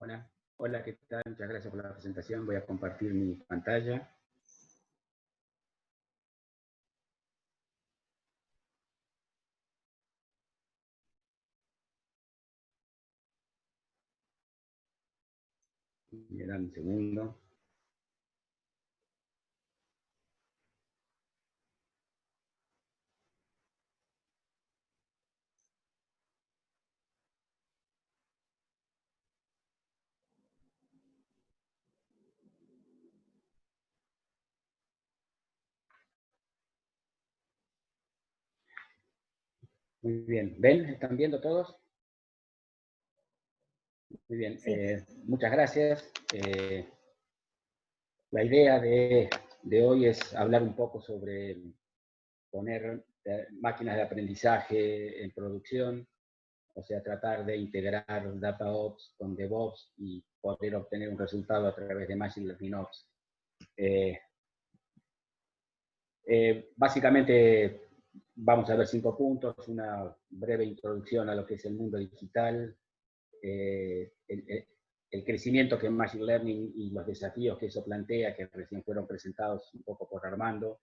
Hola, hola, ¿qué tal? Muchas gracias por la presentación. Voy a compartir mi pantalla. Me dan un segundo. Muy bien. ¿Ven? ¿Están viendo todos? Muy bien. Sí. Muchas gracias. La idea de hoy es hablar un poco sobre poner máquinas de aprendizaje en producción, o sea, tratar de integrar DataOps con DevOps y poder obtener un resultado a través de Machine Learning Ops. Básicamente vamos a ver 5 puntos, una breve introducción a lo que es el mundo digital, el crecimiento que es Machine Learning y los desafíos que eso plantea, que recién fueron presentados un poco por Armando,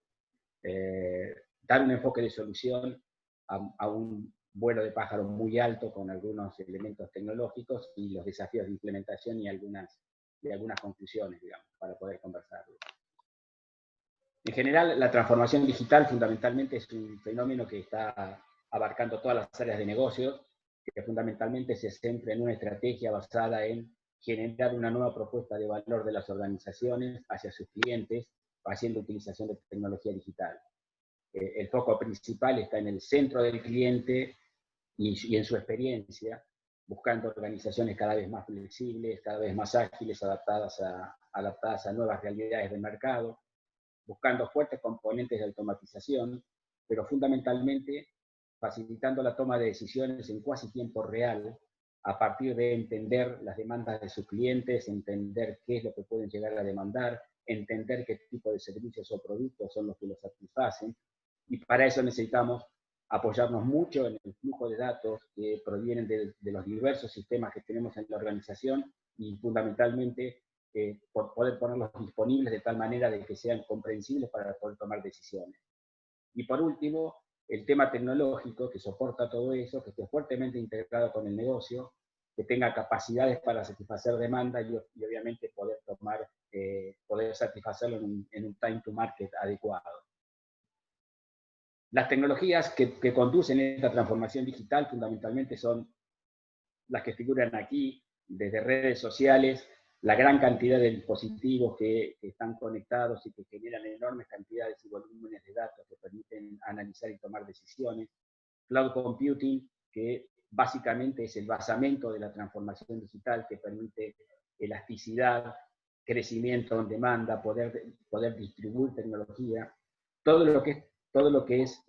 dar un enfoque de solución a un vuelo de pájaro muy alto con algunos elementos tecnológicos y los desafíos de implementación y algunas conclusiones, digamos, para poder conversarlo. En general, la transformación digital fundamentalmente es un fenómeno que está abarcando todas las áreas de negocios, que fundamentalmente se centra en una estrategia basada en generar una nueva propuesta de valor de las organizaciones hacia sus clientes, haciendo utilización de tecnología digital. El foco principal está en el centro del cliente y en su experiencia, buscando organizaciones cada vez más flexibles, cada vez más ágiles, adaptadas a nuevas realidades del mercado, buscando fuertes componentes de automatización, pero fundamentalmente facilitando la toma de decisiones en cuasi tiempo real, a partir de entender las demandas de sus clientes, entender qué es lo que pueden llegar a demandar, entender qué tipo de servicios o productos son los que los satisfacen, y para eso necesitamos apoyarnos mucho en el flujo de datos que provienen de los diversos sistemas que tenemos en la organización y fundamentalmente por poder ponerlos disponibles de tal manera de que sean comprensibles para poder tomar decisiones. Y por último, el tema tecnológico que soporta todo eso, que esté fuertemente integrado con el negocio, que tenga capacidades para satisfacer demanda y obviamente poder satisfacerlo en un time to market adecuado. Las tecnologías que conducen esta transformación digital fundamentalmente son las que figuran aquí, desde redes sociales, la gran cantidad de dispositivos que están conectados y que generan enormes cantidades y volúmenes de datos que permiten analizar y tomar decisiones. Cloud computing, que básicamente es el basamento de la transformación digital que permite elasticidad, crecimiento en demanda, poder distribuir tecnología. Todo lo que es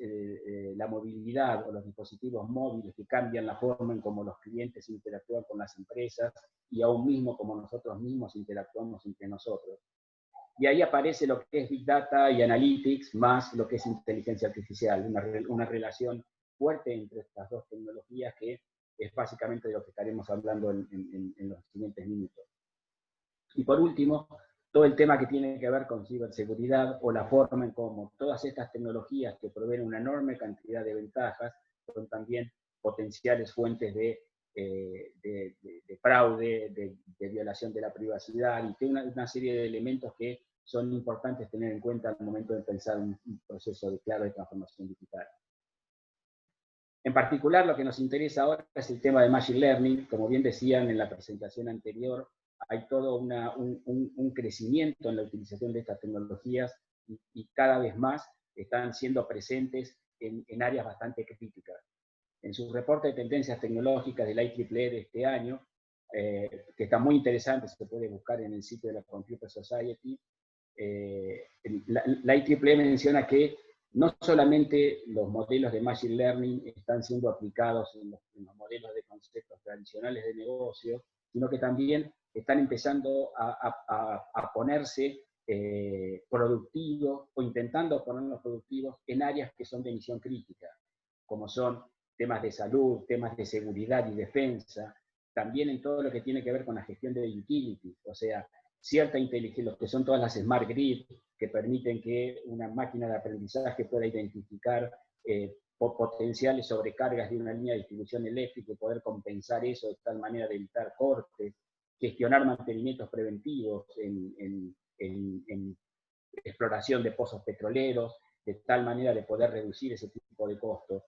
la movilidad o los dispositivos móviles que cambian la forma en cómo los clientes interactúan con las empresas y aún mismo como nosotros mismos interactuamos entre nosotros. Y ahí aparece lo que es Big Data y Analytics más lo que es inteligencia artificial, una relación fuerte entre estas dos tecnologías que es básicamente de lo que estaremos hablando en los siguientes minutos. Y por último, todo el tema que tiene que ver con ciberseguridad o la forma en cómo todas estas tecnologías que proveen una enorme cantidad de ventajas son también potenciales fuentes de fraude, de violación de la privacidad y tiene una serie de elementos que son importantes tener en cuenta al momento de pensar un proceso de claro de transformación digital. En particular, lo que nos interesa ahora es el tema de Machine Learning. Como bien decían en la presentación anterior, hay todo un crecimiento en la utilización de estas tecnologías y cada vez más están siendo presentes en áreas bastante críticas. En su reporte de tendencias tecnológicas del IEEE de este año, que está muy interesante, se puede buscar en el sitio de la Computer Society, la IEEE menciona que no solamente los modelos de Machine Learning están siendo aplicados en los modelos de conceptos tradicionales de negocio, sino que también están empezando a ponerse productivos o intentando ponerlos productivos en áreas que son de misión crítica, como son temas de salud, temas de seguridad y defensa, también en todo lo que tiene que ver con la gestión de utilities, o sea, cierta inteligencia, lo que son todas las smart grid, que permiten que una máquina de aprendizaje pueda identificar potenciales sobrecargas de una línea de distribución eléctrica y poder compensar eso de tal manera de evitar cortes, gestionar mantenimientos preventivos en exploración de pozos petroleros, de tal manera de poder reducir ese tipo de costos.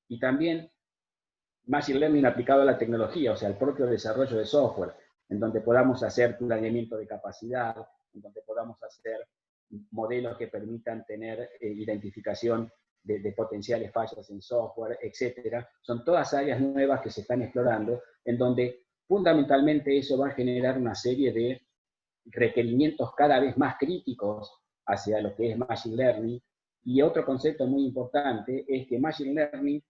Y también Machine Learning aplicado a la tecnología, o sea, al propio desarrollo de software, en donde podamos hacer planeamiento de capacidad, en donde podamos hacer modelos que permitan tener identificación de potenciales fallas en software, etcétera. Son todas áreas nuevas que se están explorando, en donde fundamentalmente eso va a generar una serie de requerimientos cada vez más críticos hacia lo que es Machine Learning. Y otro concepto muy importante es que Machine Learning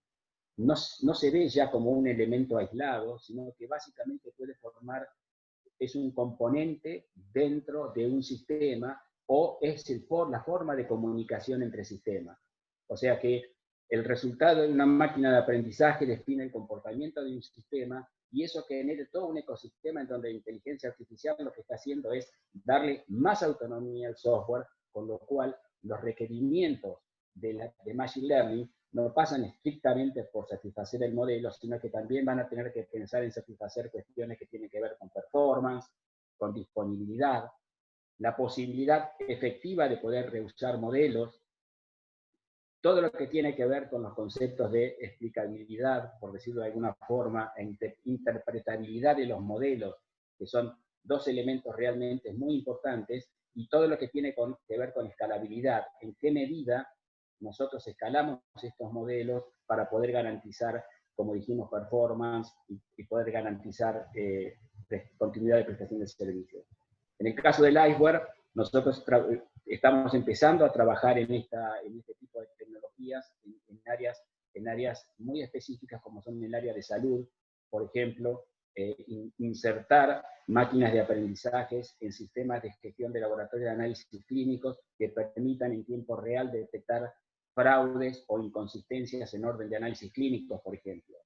no se ve ya como un elemento aislado, sino que básicamente puede formar, es un componente dentro de un sistema o es la forma de comunicación entre sistemas. O sea que el resultado de una máquina de aprendizaje define el comportamiento de un sistema y eso genera todo un ecosistema en donde la inteligencia artificial lo que está haciendo es darle más autonomía al software, con lo cual los requerimientos de Machine Learning no pasan estrictamente por satisfacer el modelo, sino que también van a tener que pensar en satisfacer cuestiones que tienen que ver con performance, con disponibilidad, la posibilidad efectiva de poder reusar modelos, todo lo que tiene que ver con los conceptos de explicabilidad, por decirlo de alguna forma, e interpretabilidad de los modelos, que son dos elementos realmente muy importantes, y todo lo que tiene que ver con escalabilidad, en qué medida nosotros escalamos estos modelos para poder garantizar, como dijimos, performance y poder garantizar continuidad de prestación de servicios. En el caso del Iceware, nosotros estamos empezando a trabajar en este tipo de tecnologías en áreas muy específicas como son en el área de salud, por ejemplo, insertar máquinas de aprendizajes en sistemas de gestión de laboratorios de análisis clínicos que permitan en tiempo real detectar fraudes o inconsistencias en orden de análisis clínicos, por ejemplo.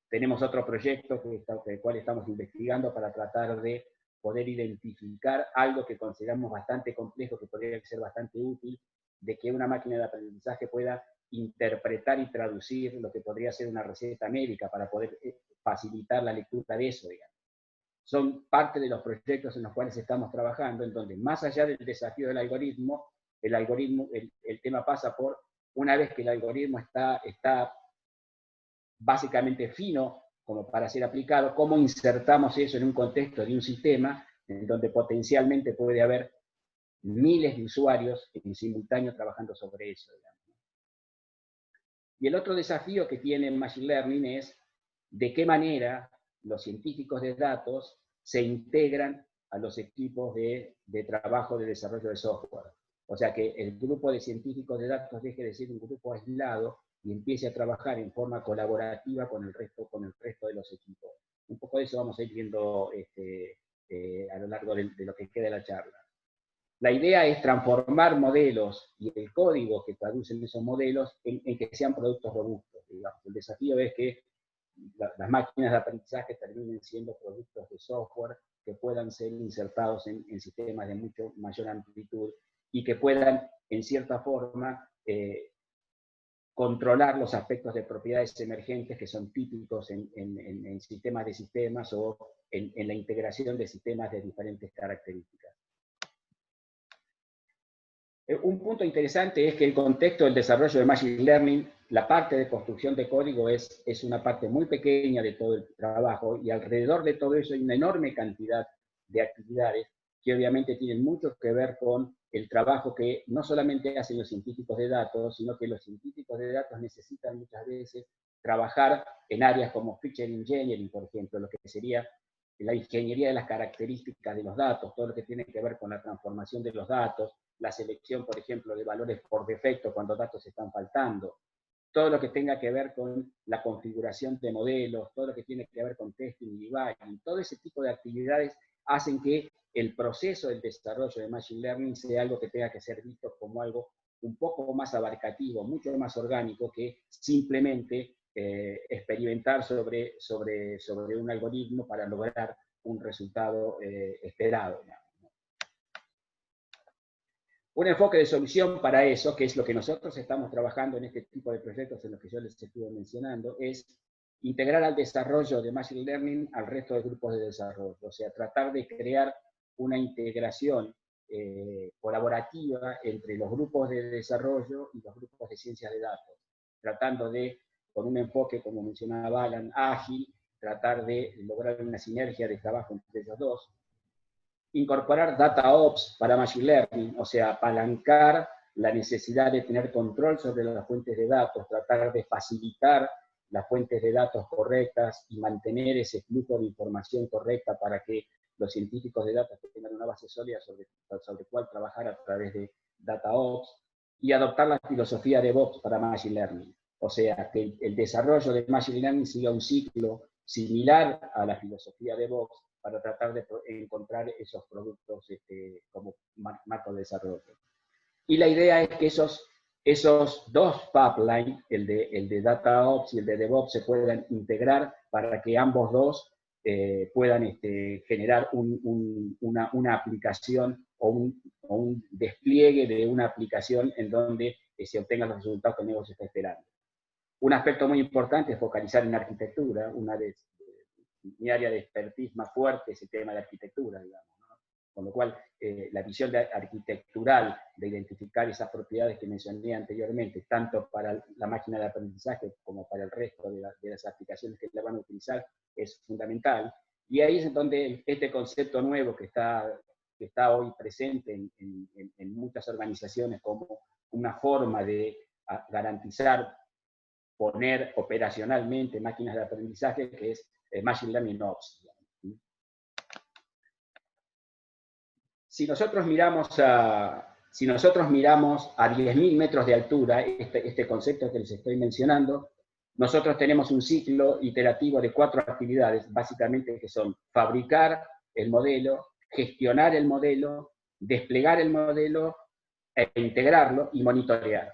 Tenemos otro proyecto el cual estamos investigando para tratar de poder identificar algo que consideramos bastante complejo, que podría ser bastante útil, de que una máquina de aprendizaje pueda interpretar y traducir lo que podría ser una receta médica para poder facilitar la lectura de eso, digamos. Son parte de los proyectos en los cuales estamos trabajando, en donde más allá del desafío del algoritmo, el tema pasa por, una vez que el algoritmo está básicamente fino como para ser aplicado, cómo insertamos eso en un contexto de un sistema en donde potencialmente puede haber miles de usuarios en simultáneo trabajando sobre eso, digamos. Y el otro desafío que tiene Machine Learning es de qué manera los científicos de datos se integran a los equipos de trabajo de desarrollo de software. O sea, que el grupo de científicos de datos deje de ser un grupo aislado y empiece a trabajar en forma colaborativa con el resto de los equipos. Un poco de eso vamos a ir viendo a lo largo de lo que queda de la charla. La idea es transformar modelos y el código que traducen esos modelos en que sean productos robustos. Digamos. El desafío es que las máquinas de aprendizaje terminen siendo productos de software que puedan ser insertados en sistemas de mucho mayor amplitud y que puedan, en cierta forma, controlar los aspectos de propiedades emergentes que son típicos en sistemas de sistemas o en la integración de sistemas de diferentes características. Un punto interesante es que el contexto del desarrollo de Machine Learning, la parte de construcción de código es una parte muy pequeña de todo el trabajo y alrededor de todo eso hay una enorme cantidad de actividades que obviamente tienen mucho que ver con el trabajo que no solamente hacen los científicos de datos, sino que los científicos de datos necesitan muchas veces trabajar en áreas como Feature Engineering, por ejemplo, lo que sería la ingeniería de las características de los datos, todo lo que tiene que ver con la transformación de los datos, la selección, por ejemplo, de valores por defecto cuando datos están faltando, todo lo que tenga que ver con la configuración de modelos, todo lo que tiene que ver con testing y debugging, todo ese tipo de actividades hacen que el proceso del desarrollo de Machine Learning sea algo que tenga que ser visto como algo un poco más abarcativo, mucho más orgánico que simplemente experimentar sobre un algoritmo para lograr un resultado esperado. Un enfoque de solución para eso, que es lo que nosotros estamos trabajando en este tipo de proyectos en los que yo les estuve mencionando, es integrar al desarrollo de Machine Learning al resto de grupos de desarrollo. O sea, tratar de crear una integración colaborativa entre los grupos de desarrollo y los grupos de ciencias de datos, tratando de, con un enfoque, como mencionaba Alan, ágil, tratar de lograr una sinergia de trabajo entre ellos dos. Incorporar data ops para machine learning, o sea, apalancar la necesidad de tener control sobre las fuentes de datos, tratar de facilitar las fuentes de datos correctas y mantener ese flujo de información correcta para que los científicos de datos tengan una base sólida sobre cuál trabajar a través de data ops, y adoptar la filosofía de DevOps para machine learning. O sea, que el desarrollo de machine learning siga un ciclo similar a la filosofía de DevOps, para tratar de encontrar esos productos como marco de desarrollo. Y la idea es que esos dos pipelines, el de DataOps y el de DevOps, se puedan integrar para que ambos dos puedan generar una aplicación o un despliegue de una aplicación en donde se obtengan los resultados que el negocio está esperando. Un aspecto muy importante es focalizar en arquitectura. Una de mi área de expertise más fuerte es el tema de arquitectura, digamos, ¿no? Con lo cual, la visión arquitectural de identificar esas propiedades que mencioné anteriormente, tanto para la máquina de aprendizaje como para el resto de las aplicaciones que la van a utilizar, es fundamental. Y ahí es donde este concepto nuevo que está hoy presente en muchas organizaciones como una forma de garantizar, poner operacionalmente máquinas de aprendizaje, que es Machine Learning Ops. Si nosotros miramos a 10.000 metros de altura, este concepto que les estoy mencionando, nosotros tenemos un ciclo iterativo de 4 actividades, básicamente, que son fabricar el modelo, gestionar el modelo, desplegar el modelo, integrarlo y monitorear.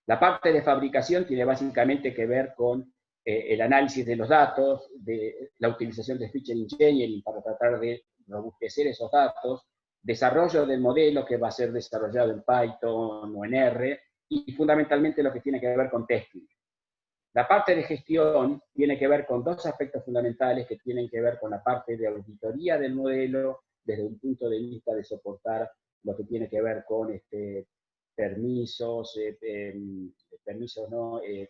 La parte de fabricación tiene básicamente que ver con el análisis de los datos, de la utilización de feature engineering para tratar de robustecer esos datos, desarrollo del modelo que va a ser desarrollado en Python o en R, y fundamentalmente lo que tiene que ver con testing. La parte de gestión tiene que ver con 2 aspectos fundamentales que tienen que ver con la parte de auditoría del modelo, desde un punto de vista de soportar lo que tiene que ver con permisos,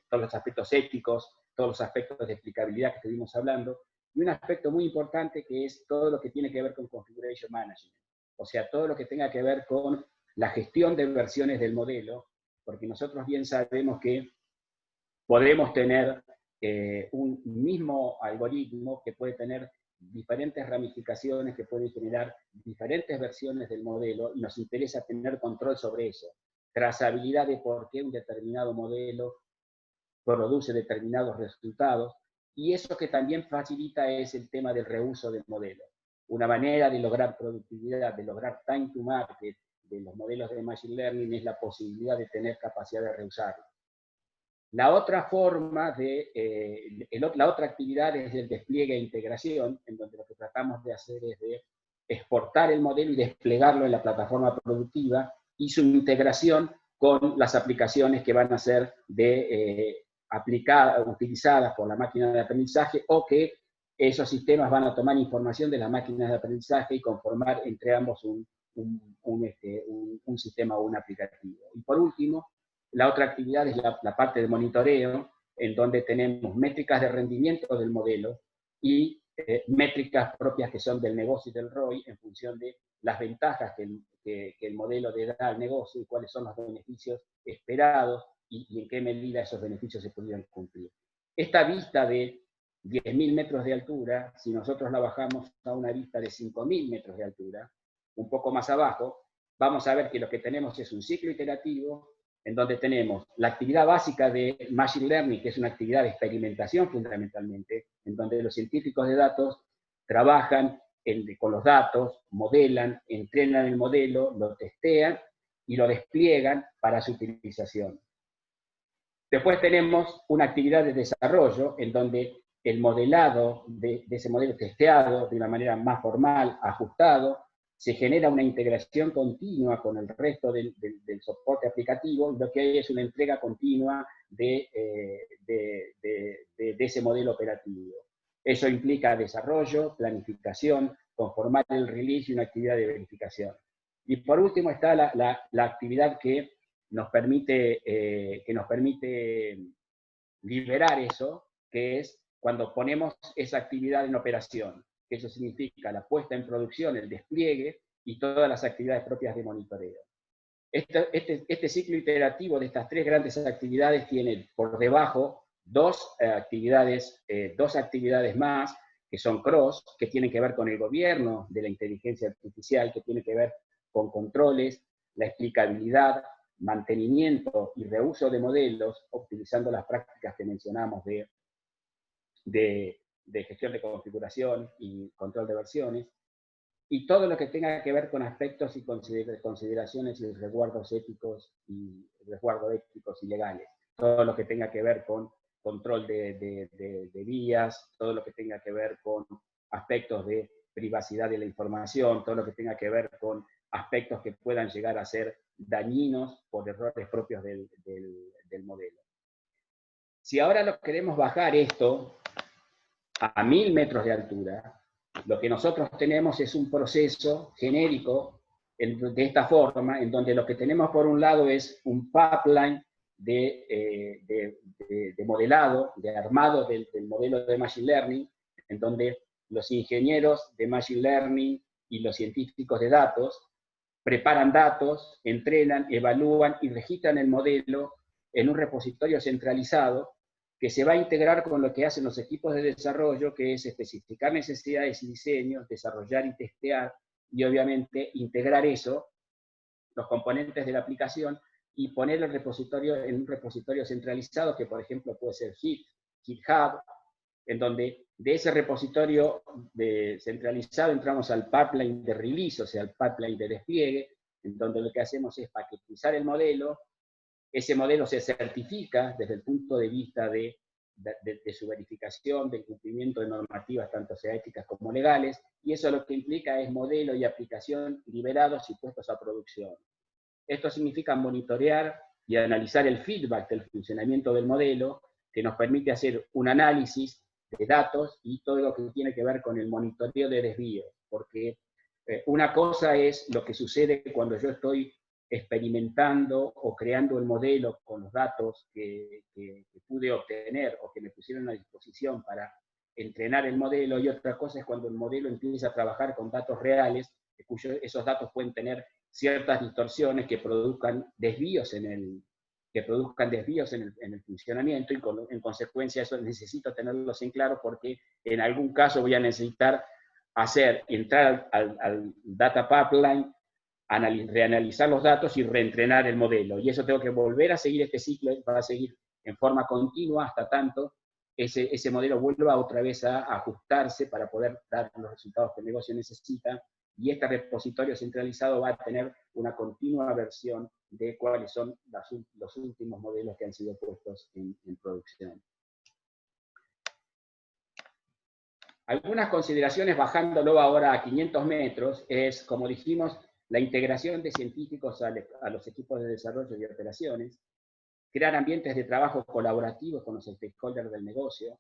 todos los aspectos éticos, todos los aspectos de explicabilidad que estuvimos hablando, y un aspecto muy importante que es todo lo que tiene que ver con Configuration Management, o sea, todo lo que tenga que ver con la gestión de versiones del modelo, porque nosotros bien sabemos que podemos tener un mismo algoritmo que puede tener diferentes ramificaciones, que pueden generar diferentes versiones del modelo, y nos interesa tener control sobre eso. Trazabilidad de por qué un determinado modelo produce determinados resultados, y eso que también facilita es el tema del reuso del modelo. Una manera de lograr productividad, de lograr time to market de los modelos de Machine Learning es la posibilidad de tener capacidad de reusarlo. La otra forma la otra actividad es el despliegue e integración, en donde lo que tratamos de hacer es de exportar el modelo y desplegarlo en la plataforma productiva, y su integración con las aplicaciones que van a ser utilizadas por la máquina de aprendizaje, o que esos sistemas van a tomar información de las máquinas de aprendizaje y conformar entre ambos un sistema o un aplicativo. Y por último, la otra actividad es la parte de monitoreo, en donde tenemos métricas de rendimiento del modelo y métricas propias que son del negocio y del ROI, en función de las ventajas que el modelo le da al negocio y cuáles son los beneficios esperados y en qué medida esos beneficios se pudieron cumplir. Esta vista de 10.000 metros de altura, si nosotros la bajamos a una vista de 5.000 metros de altura, un poco más abajo, vamos a ver que lo que tenemos es un ciclo iterativo, en donde tenemos la actividad básica de Machine Learning, que es una actividad de experimentación fundamentalmente, en donde los científicos de datos trabajan con los datos, modelan, entrenan el modelo, lo testean y lo despliegan para su utilización. Después tenemos una actividad de desarrollo en donde el modelado de ese modelo testeado de una manera más formal, ajustado, se genera una integración continua con el resto del soporte aplicativo, lo que hay es una entrega continua de ese modelo operativo. Eso implica desarrollo, planificación, conformar el release y una actividad de verificación. Y por último está la actividad que nos permite liberar eso, que es cuando ponemos esa actividad en operación. Eso significa la puesta en producción, el despliegue y todas las actividades propias de monitoreo. Este ciclo iterativo de estas tres grandes actividades tiene por debajo dos actividades más, que son cross, que tienen que ver con el gobierno de la inteligencia artificial, que tiene que ver con controles, la explicabilidad, mantenimiento y reuso de modelos, utilizando las prácticas que mencionamos de gestión de configuración y control de versiones, y todo lo que tenga que ver con aspectos y consideraciones y resguardos éticos y legales. Todo lo que tenga que ver con control de vías, todo lo que tenga que ver con aspectos de privacidad de la información, todo lo que tenga que ver con aspectos que puedan llegar a ser dañinos por errores propios del modelo. Si ahora lo queremos bajar esto a 1000 metros de altura, lo que nosotros tenemos es un proceso genérico de esta forma, en donde lo que tenemos por un lado es un pipeline de modelado, de armado del modelo de Machine Learning, en donde los ingenieros de Machine Learning y los científicos de datos preparan datos, entrenan, evalúan y registran el modelo en un repositorio centralizado que se va a integrar con lo que hacen los equipos de desarrollo, que es especificar necesidades y diseños, desarrollar y testear, y obviamente integrar eso, los componentes de la aplicación, y poner el repositorio en un repositorio centralizado, que por ejemplo puede ser GitHub, en donde de ese repositorio centralizado entramos al pipeline de release, o sea, al pipeline de despliegue, en donde lo que hacemos es paquetizar el modelo. Ese modelo se certifica desde el punto de vista de su verificación, del cumplimiento de normativas, tanto sea éticas como legales, y eso lo que implica es modelo y aplicación liberados y puestos a producción. Esto significa monitorear y analizar el feedback del funcionamiento del modelo, que nos permite hacer un análisis de datos y todo lo que tiene que ver con el monitoreo de desvíos, porque una cosa es lo que sucede cuando yo estoy experimentando o creando el modelo con los datos que pude obtener o que me pusieron a disposición para entrenar el modelo, y otra cosa es cuando el modelo empieza a trabajar con datos reales, esos datos pueden tener ciertas distorsiones que produzcan desvíos en el funcionamiento, y en consecuencia eso necesito tenerlos en claro, porque en algún caso voy a necesitar entrar al data pipeline, reanalizar los datos y reentrenar el modelo. Y eso tengo que volver a seguir este ciclo, va a seguir en forma continua hasta tanto ese modelo vuelva otra vez a ajustarse para poder dar los resultados que el negocio necesita, y este repositorio centralizado va a tener una continua versión de cuáles son los últimos modelos que han sido puestos en producción. Algunas consideraciones bajándolo ahora a 500 metros es, como dijimos, la integración de científicos a los equipos de desarrollo y operaciones, crear ambientes de trabajo colaborativos con los stakeholders del negocio,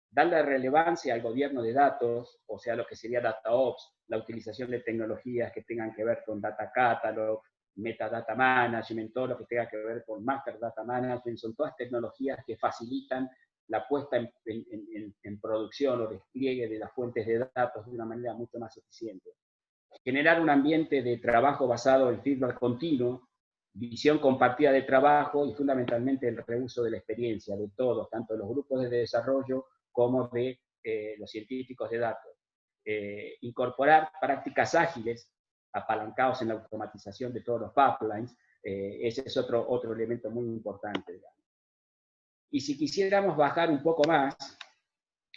darle relevancia al gobierno de datos, o sea, lo que sería DataOps, la utilización de tecnologías que tengan que ver con Data Catalog, Metadata Management, todo lo que tenga que ver con Master Data Management, son todas tecnologías que facilitan la puesta en producción o despliegue de las fuentes de datos de una manera mucho más eficiente. Generar un ambiente de trabajo basado en feedback continuo, visión compartida de trabajo y fundamentalmente el reuso de la experiencia de todos, tanto de los grupos de desarrollo como de los científicos de datos. Incorporar prácticas ágiles apalancados en la automatización de todos los pipelines, ese es otro elemento muy importante, digamos. Y si quisiéramos bajar un poco más,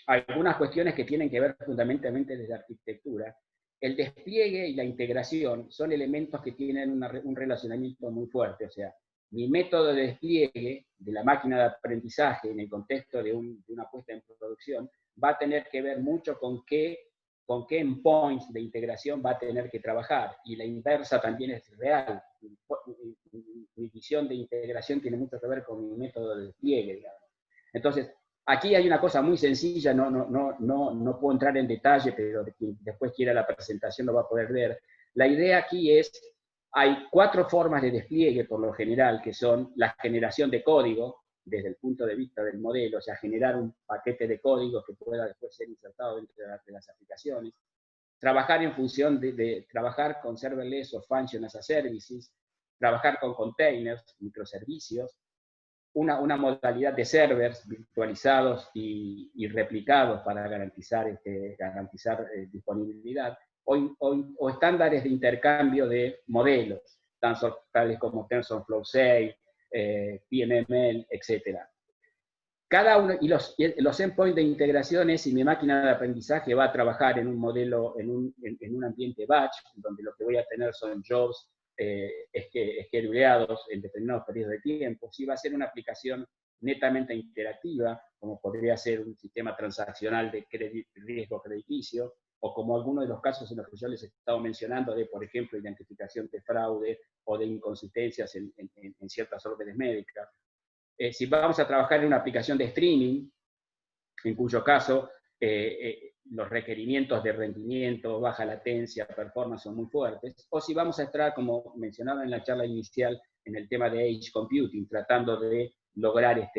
algunas cuestiones que tienen que ver fundamentalmente desde la arquitectura, el despliegue y la integración son elementos que tienen un relacionamiento muy fuerte, o sea, mi método de despliegue de la máquina de aprendizaje en el contexto de una puesta en producción va a tener que ver mucho con qué endpoints de integración va a tener que trabajar. Y la inversa también es real. Mi visión de integración tiene mucho que ver con mi método de despliegue, digamos. Entonces, aquí hay una cosa muy sencilla, no puedo entrar en detalle, pero quien después quiera la presentación lo va a poder ver. La idea aquí es, hay 4 formas de despliegue por lo general, que son la generación de código, desde el punto de vista del modelo, o sea, generar un paquete de código que pueda después ser insertado dentro de las aplicaciones, trabajar en función de trabajar con serverless o function as a services, trabajar con containers, microservicios, una modalidad de servers virtualizados y replicados para garantizar disponibilidad, o estándares de intercambio de modelos, tales como TensorFlow 6, PMML, etc. Cada uno, y los endpoints de integración es si mi máquina de aprendizaje va a trabajar en un modelo, en un ambiente batch, donde lo que voy a tener son jobs scheduleados en determinados periodos de tiempo, si va a ser una aplicación netamente interactiva, como podría ser un sistema transaccional de riesgo crediticio, o como algunos de los casos en los que yo les he estado mencionando, de, por ejemplo, identificación de fraude o de inconsistencias en ciertas órdenes médicas. Si vamos a trabajar en una aplicación de streaming, en cuyo caso los requerimientos de rendimiento, baja latencia, performance son muy fuertes, o si vamos a entrar, como mencionaba en la charla inicial, en el tema de Edge Computing, tratando de lograr,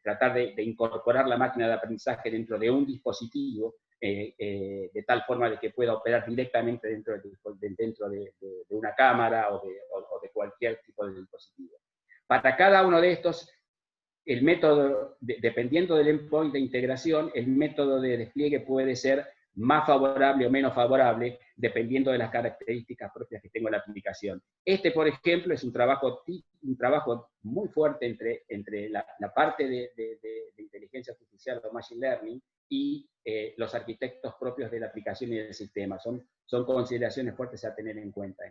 tratar de incorporar la máquina de aprendizaje dentro de un dispositivo, de tal forma de que pueda operar directamente dentro de una cámara o de cualquier tipo de dispositivo. Para cada uno de estos, el método, dependiendo del endpoint de integración, el método de despliegue puede ser más favorable o menos favorable, dependiendo de las características propias que tengo en la aplicación. Por ejemplo, es un trabajo muy fuerte entre la parte de inteligencia artificial o machine learning y los arquitectos propios de la aplicación y del sistema. Son consideraciones fuertes a tener en cuenta.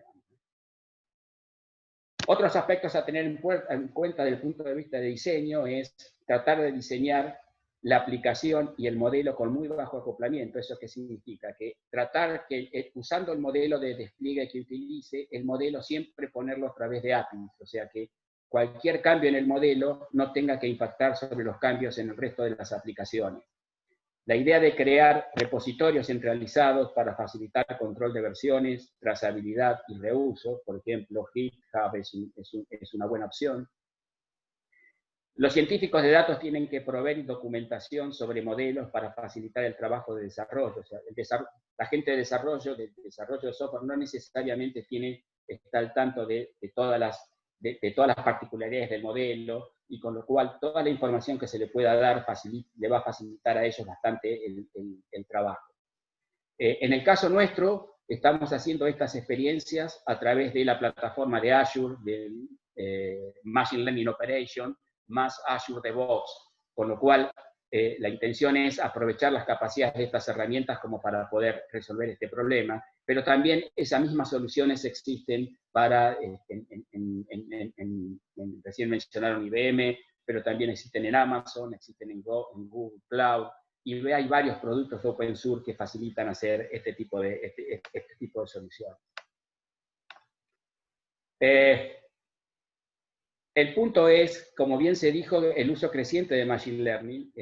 Otros aspectos a tener en cuenta desde el punto de vista de diseño es tratar de diseñar la aplicación y el modelo con muy bajo acoplamiento. ¿Eso qué significa? Que tratar que, usando el modelo de despliegue que utilice, el modelo siempre ponerlo a través de APIs, o sea que cualquier cambio en el modelo no tenga que impactar sobre los cambios en el resto de las aplicaciones. La idea de crear repositorios centralizados para facilitar control de versiones, trazabilidad y reuso, por ejemplo, GitHub es una buena opción. Los científicos de datos tienen que proveer documentación sobre modelos para facilitar el trabajo de desarrollo. O sea, la gente de desarrollo de software no necesariamente está al tanto de todas las particularidades del modelo, y con lo cual toda la información que se le pueda dar le va a facilitar a ellos bastante el trabajo. En el caso nuestro, estamos haciendo estas experiencias a través de la plataforma de Azure, del Machine Learning Operation, más Azure DevOps, con lo cual la intención es aprovechar las capacidades de estas herramientas como para poder resolver este problema, pero también esas mismas soluciones existen para, recién mencionaron IBM, pero también existen en Amazon, existen en Google Cloud, y hay varios productos open source que facilitan hacer este tipo de soluciones. El punto es, como bien se dijo, el uso creciente de Machine Learning.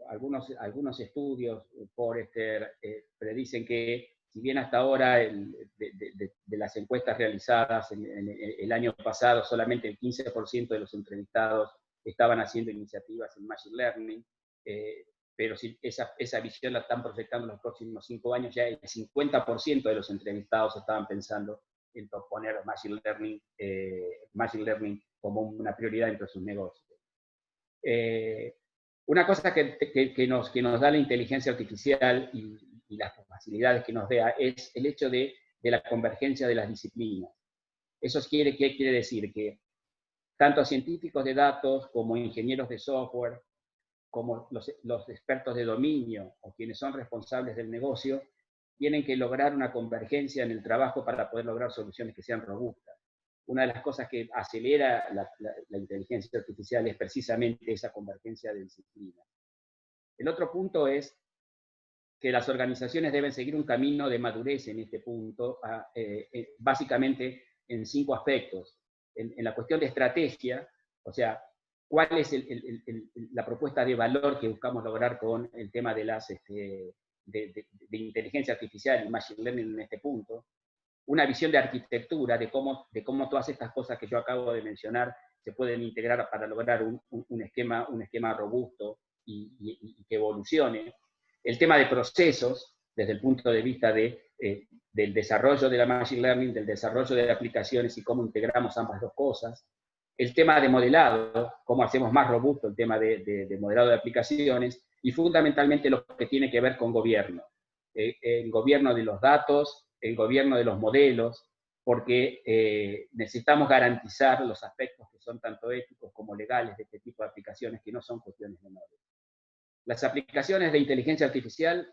Algunos estudios, Forrester, predicen que, si bien hasta ahora de las encuestas realizadas en el año pasado, solamente el 15% de los entrevistados estaban haciendo iniciativas en Machine Learning, pero si esa visión la están proyectando en los próximos 5 años, ya el 50% de los entrevistados estaban pensando en poner Machine Learning como una prioridad entre sus negocios. Una cosa que nos da la inteligencia artificial y las facilidades que nos da es el hecho de la convergencia de las disciplinas. Eso ¿qué quiere decir? Que tanto científicos de datos como ingenieros de software, como los expertos de dominio o quienes son responsables del negocio, tienen que lograr una convergencia en el trabajo para poder lograr soluciones que sean robustas. una de las cosas que acelera la inteligencia artificial es precisamente esa convergencia de disciplinas. El otro punto es que las organizaciones deben seguir un camino de madurez en este punto, básicamente en 5 aspectos. En la cuestión de estrategia, o sea, cuál es la propuesta de valor que buscamos lograr con el tema de inteligencia artificial y machine learning en este punto. Una visión de arquitectura, de cómo todas estas cosas que yo acabo de mencionar se pueden integrar para lograr un esquema robusto y que evolucione. El tema de procesos, desde el punto de vista del desarrollo de la machine learning, del desarrollo de aplicaciones y cómo integramos ambas dos cosas. El tema de modelado, cómo hacemos más robusto el tema de modelado de aplicaciones, y fundamentalmente lo que tiene que ver con gobierno. El gobierno de los datos, el gobierno de los modelos, porque necesitamos garantizar los aspectos que son tanto éticos como legales de este tipo de aplicaciones, que no son cuestiones menores. Las aplicaciones de inteligencia artificial,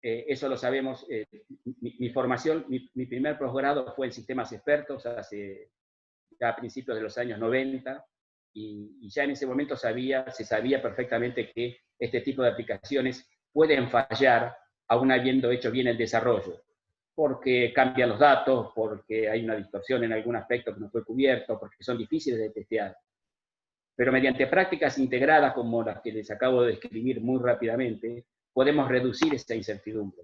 eso lo sabemos, mi formación, mi primer posgrado fue en sistemas expertos, ya a principios de los años 90, y ya en ese momento se sabía perfectamente que este tipo de aplicaciones pueden fallar aún habiendo hecho bien el desarrollo, porque cambian los datos, porque hay una distorsión en algún aspecto que no fue cubierto, porque son difíciles de testear. Pero mediante prácticas integradas como las que les acabo de describir muy rápidamente, podemos reducir esa incertidumbre.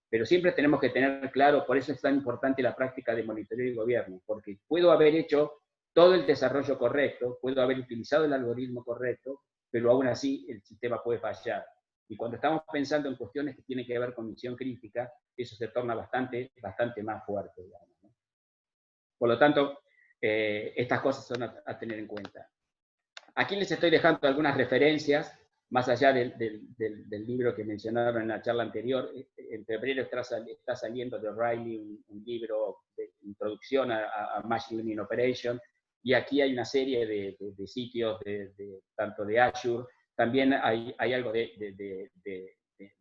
Pero siempre tenemos que tener claro, por eso es tan importante la práctica de monitoreo y gobierno, porque puedo haber hecho todo el desarrollo correcto, puedo haber utilizado el algoritmo correcto, pero aún así el sistema puede fallar. Y cuando estamos pensando en cuestiones que tienen que ver con misión crítica, eso se torna bastante más fuerte, digamos, ¿no? Por lo tanto, estas cosas son a tener en cuenta. Aquí les estoy dejando algunas referencias, más allá del libro que mencionaron en la charla anterior. En febrero está saliendo de O'Reilly un libro de introducción a Machine Learning Operation, y aquí hay una serie de sitios, tanto de Azure, también hay algo de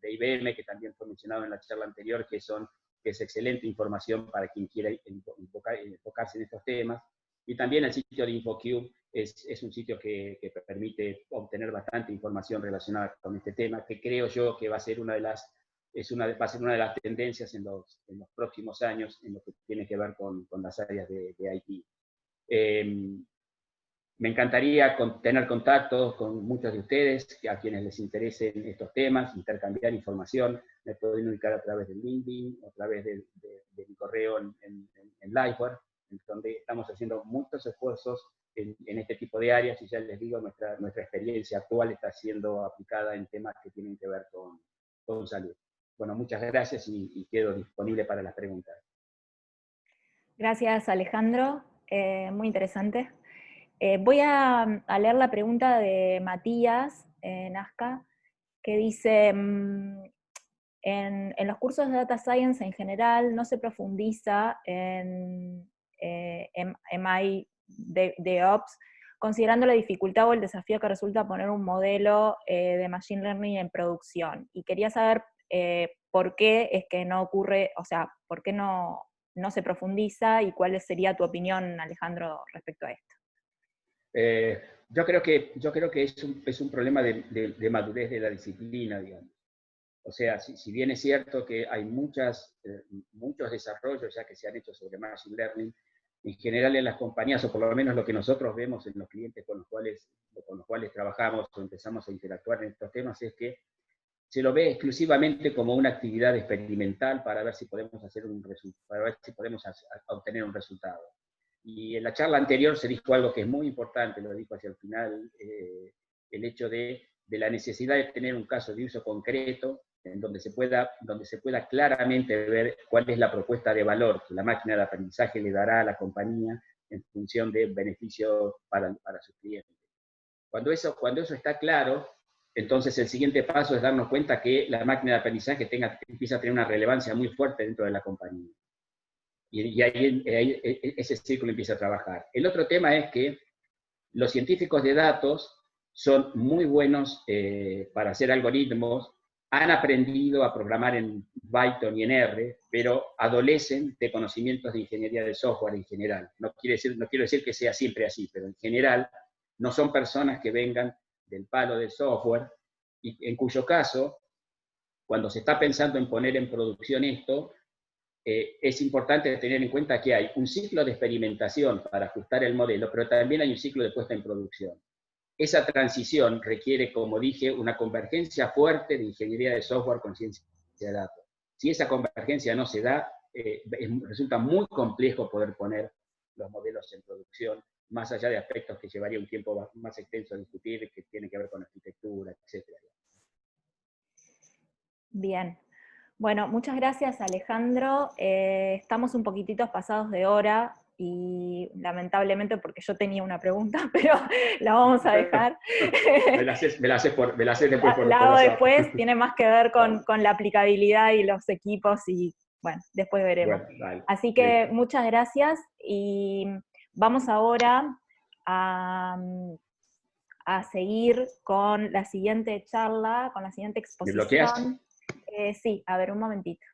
IBM, que también fue mencionado en la charla anterior, que es excelente información para quien quiera enfocarse en estos temas. Y también el sitio de InfoCube es un sitio que permite obtener bastante información relacionada con este tema, que creo yo que va a ser una de las tendencias en los próximos años en lo que tiene que ver con las áreas de IT. Me encantaría tener contactos con muchos de ustedes, a quienes les interesen estos temas, intercambiar información. Me pueden ubicar a través del LinkedIn, a través de mi correo en Liveware, donde estamos haciendo muchos esfuerzos en este tipo de áreas, y ya les digo, nuestra experiencia actual está siendo aplicada en temas que tienen que ver con salud. Bueno, muchas gracias y quedo disponible para las preguntas. Gracias, Alejandro. Muy interesante. Voy a leer la pregunta de Matías Nazca, que dice, en los cursos de Data Science en general no se profundiza en MI DevOps, considerando la dificultad o el desafío que resulta poner un modelo de Machine Learning en producción. Y quería saber por qué es que no ocurre, o sea, por qué no se profundiza, y cuál sería tu opinión, Alejandro, respecto a esto. Yo creo que es un problema de madurez de la disciplina, digamos. O sea, si bien es cierto que hay muchos desarrollos ya que se han hecho sobre Machine Learning, en general en las compañías, o por lo menos lo que nosotros vemos en los clientes con los cuales trabajamos o empezamos a interactuar en estos temas, es que se lo ve exclusivamente como una actividad experimental para ver si podemos obtener un resultado. Y en la charla anterior se dijo algo que es muy importante, lo dijo hacia el final, el hecho de la necesidad de tener un caso de uso concreto en donde se pueda claramente ver cuál es la propuesta de valor que la máquina de aprendizaje le dará a la compañía en función de beneficios para sus clientes. Cuando eso está claro, entonces el siguiente paso es darnos cuenta que la máquina de aprendizaje empieza a tener una relevancia muy fuerte dentro de la compañía. Y ahí ese círculo empieza a trabajar. El otro tema es que los científicos de datos son muy buenos para hacer algoritmos han aprendido a programar en Python y en R, pero adolecen de conocimientos de ingeniería de software en general. No quiero decir que sea siempre así, pero en general no son personas que vengan del palo del software, y en cuyo caso, cuando se está pensando en poner en producción esto, es importante tener en cuenta que hay un ciclo de experimentación para ajustar el modelo, pero también hay un ciclo de puesta en producción. Esa transición requiere, como dije, una convergencia fuerte de ingeniería de software con ciencia de datos. Si esa convergencia no se da, resulta muy complejo poder poner los modelos en producción, más allá de aspectos que llevaría un tiempo más extenso a discutir, que tienen que ver con arquitectura, etc. Bien. Bueno, muchas gracias, Alejandro. Estamos un poquititos pasados de hora y lamentablemente, porque yo tenía una pregunta, pero la vamos a dejar. me la haces después por La hago WhatsApp. después, tiene más que ver con la aplicabilidad y los equipos y bueno, después veremos. Bueno, dale, Así que listo. muchas gracias y vamos ahora a, a seguir con la siguiente charla, con la siguiente ¿Me bloqueas? exposición. Sí, a ver, un momentito.